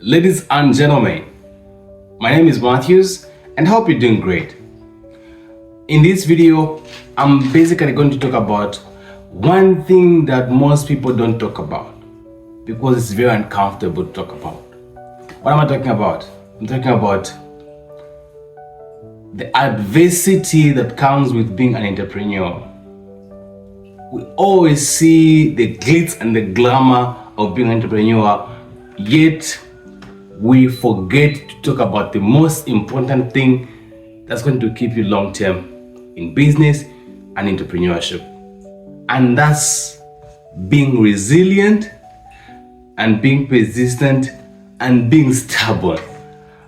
Ladies and gentlemen, my name is Matthews and I hope you're doing great. In this video, I'm basically going to talk about one thing that most people don't talk about because it's very uncomfortable to talk about. What am I talking about? I'm talking about the adversity that comes with being an entrepreneur. We always see the glitz and the glamour of being an entrepreneur, yet we forget to talk about the most important thing that's going to keep you long term in business and entrepreneurship. And that's being resilient and being persistent and being stubborn,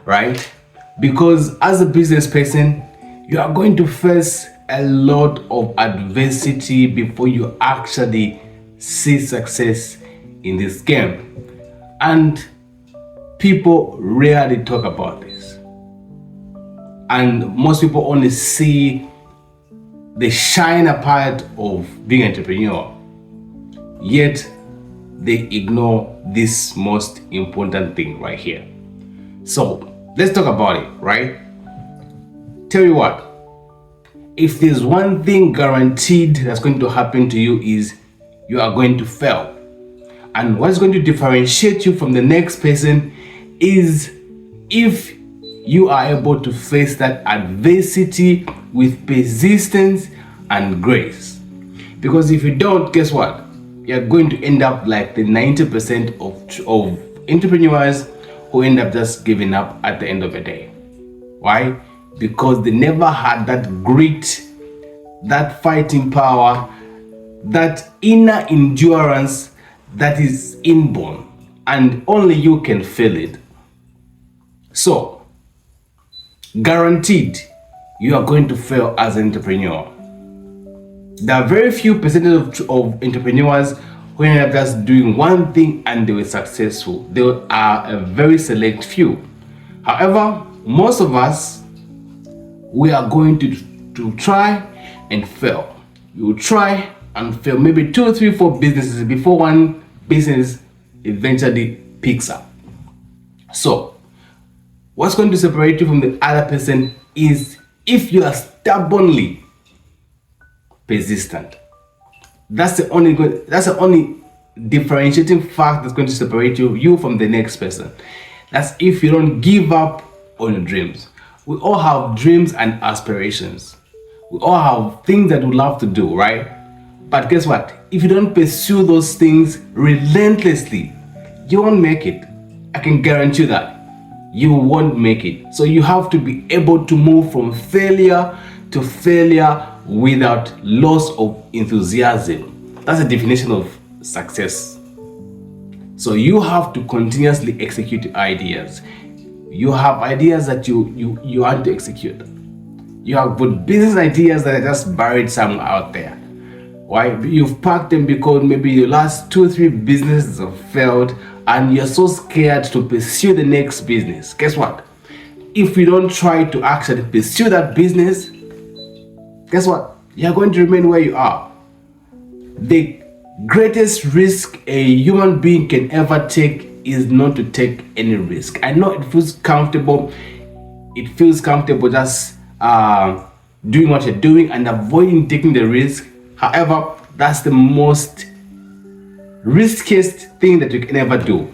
right? Because as a business person, you are going to face a lot of adversity before you actually see success in this game. And people rarely talk about this. And most people only see the shiner part of being an entrepreneur, yet they ignore this most important thing right here. So let's talk about it, right? Tell you what, if there's one thing guaranteed that's going to happen to you is you are going to fail. And what's going to differentiate you from the next person is if you are able to face that adversity with persistence and grace. Because if you don't, guess what? You're going to end up like the 90% of entrepreneurs who end up just giving up at the end of the day. Why? Because they never had that grit, that fighting power, that inner endurance that is inborn, and only you can feel it. So, guaranteed, you are going to fail as an entrepreneur. There are very few percentage of entrepreneurs who end up just doing one thing and they were successful. There are a very select few. However, most of us, we are going to try and fail. You will try and fail maybe 2, 3, 4 businesses before one business eventually picks up. So, what's going to separate you from the other person is if you are stubbornly persistent. That's the only differentiating fact that's going to separate you from the next person. That's if you don't give up on your dreams. We all have dreams and aspirations. We all have things that we love to do, right? But guess what? If you don't pursue those things relentlessly, you won't make it. I can guarantee you that. You won't make it. So you have to be able to move from failure to failure without loss of enthusiasm. That's the definition of success. So you have to continuously execute ideas. You have ideas that you want to execute. You have good business ideas that are just buried somewhere out there. Why? You've packed them because maybe your last 2 or 3 businesses have failed and you're so scared to pursue the next business. Guess what? If you don't try to actually pursue that business, guess what? You're going to remain where you are. The greatest risk a human being can ever take is not to take any risk. I know it feels comfortable. It feels comfortable just doing what you're doing and avoiding taking the risk. However, that's the most riskiest thing that you can ever do,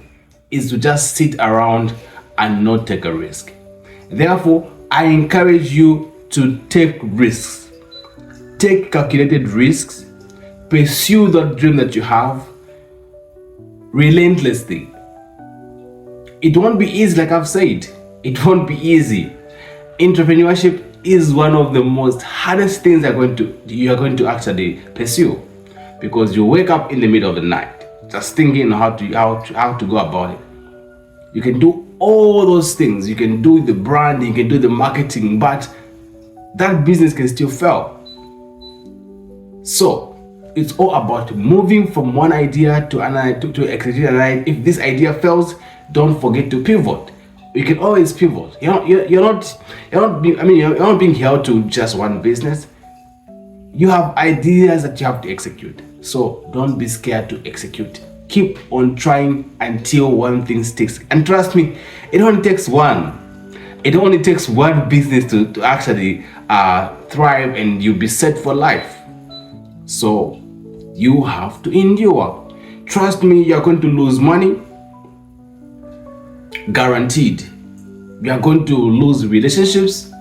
is to just sit around and not take a risk. Therefore, I encourage you to take risks. Take calculated risks. Pursue that dream that you have relentlessly. It won't be easy, like I've said. It won't be easy. Entrepreneurship is one of the most hardest things you are going to actually pursue, because you wake up in the middle of the night just thinking how to go about it. You can do all those things. You can do the branding, you can do the marketing, but that business can still fail. So it's all about moving from one idea to another to execute another. If this idea fails, don't forget to pivot. You can always pivot. You're not being held to just one business. You have ideas that you have to execute. So don't be scared to execute keep on trying until one thing sticks. And trust me, it only takes one. It only takes one business to actually thrive, and you'll be set for life. So you have to endure. Trust me, you're going to lose money. Guaranteed. You are going to lose relationships.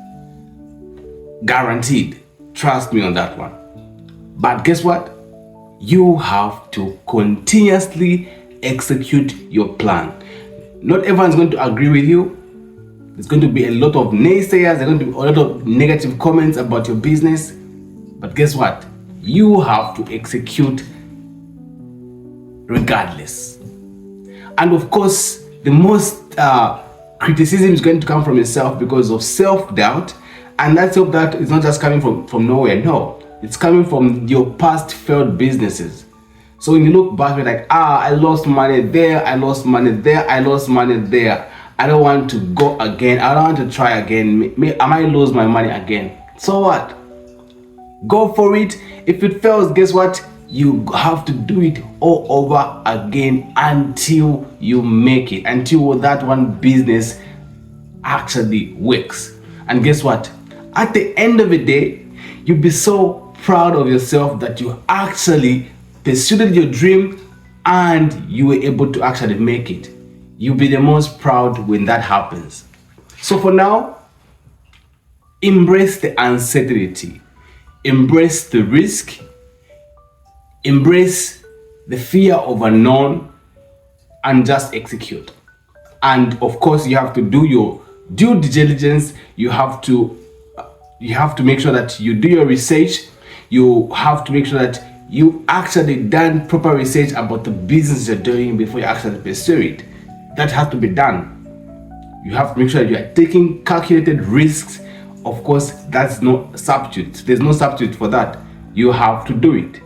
Guaranteed. Trust me on that one. But guess what? You have to continuously execute your plan. Not everyone's going to agree with you. There's going to be a lot of naysayers. There's going to be a lot of negative comments about your business. But guess what? You have to execute regardless. And of course, the most criticism is going to come from yourself because of self-doubt. And that self-doubt is not just coming from nowhere. No, it's coming from your past failed businesses. So when you look back, you're like, I lost money there, I lost money there, I lost money there. I don't want to go again. I don't want to try again. I might lose my money again. So what? Go for it. If it fails, guess what? You have to do it all over again until you make it, until that one business actually works. And guess what? At the end of the day, you'll be so proud of yourself that you actually pursued your dream and you were able to actually make it. You'll be the most proud when that happens. So for now, embrace the uncertainty, embrace the risk, embrace the fear of unknown, and just execute. And of course, you have to do your due diligence. You have to make sure that you do your research. You have to make sure that you actually done proper research about the business you're doing before you actually pursue it. That has to be done. You have to make sure that you are taking calculated risks. Of course, that's no substitute. There's no substitute for that. You have to do it.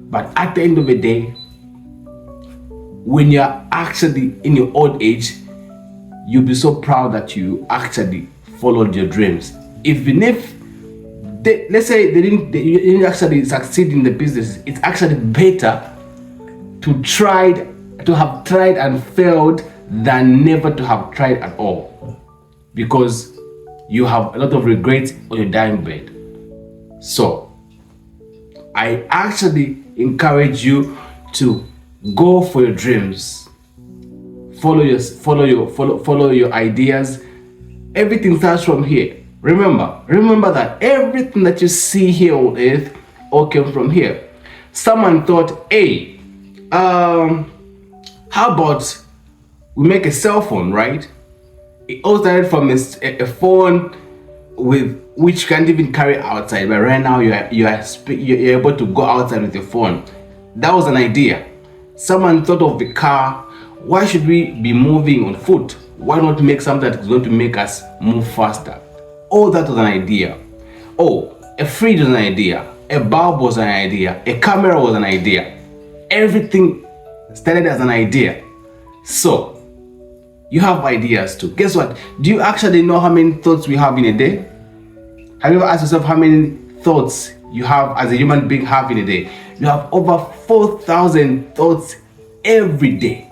But at the end of the day, when you're actually in your old age, you'll be so proud that you actually followed your dreams. Even if let's say you didn't actually succeed in the business, it's actually better to have tried and failed than never to have tried at all, because you have a lot of regrets on your dying bed. So I actually encourage you to go for your dreams, follow your ideas. Everything starts from here. Remember that everything that you see here on earth all came from here. Someone thought, hey, how about we make a cell phone, right? It all started from a phone with which you can't even carry outside, but right now you're able to go outside with your phone. That was an idea. Someone thought of the car. Why should we be moving on foot? Why not make something that's going to make us move faster? Oh, that was an idea. Oh, a fridge was an idea. A bulb was an idea. A camera was an idea. Everything started as an idea. So you have ideas too. Guess what? Do you actually know how many thoughts we have in a day? Have you ever asked yourself how many thoughts you have as a human being have in a day? You have over 4,000 thoughts every day.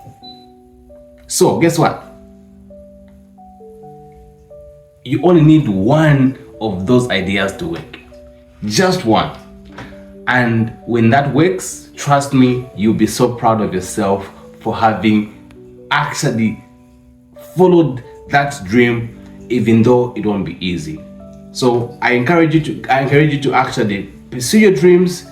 So guess what? You only need one of those ideas to work. Just one. And when that works, trust me, you'll be so proud of yourself for having actually followed that dream, even though it won't be easy. So I encourage you to actually pursue your dreams,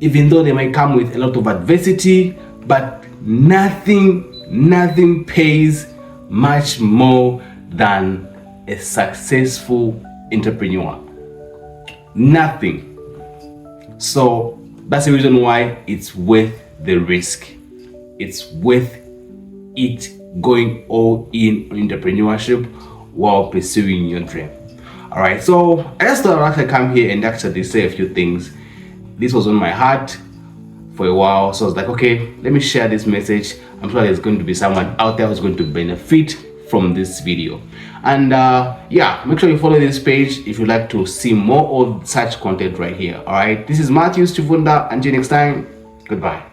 even though they might come with a lot of adversity, but nothing pays much more than a successful entrepreneur. Nothing. So that's the reason why it's worth the risk. It's worth it going all in on entrepreneurship while pursuing your dream. All right, so I just thought I'd actually come here and actually say a few things. This was on my heart for a while, so I was like, okay, let me share this message. I'm sure there's going to be someone out there who's going to benefit from this video. And yeah, make sure you follow this page if you'd like to see more of such content right here. All right, this is Matthew Stivunda. Until next time, goodbye.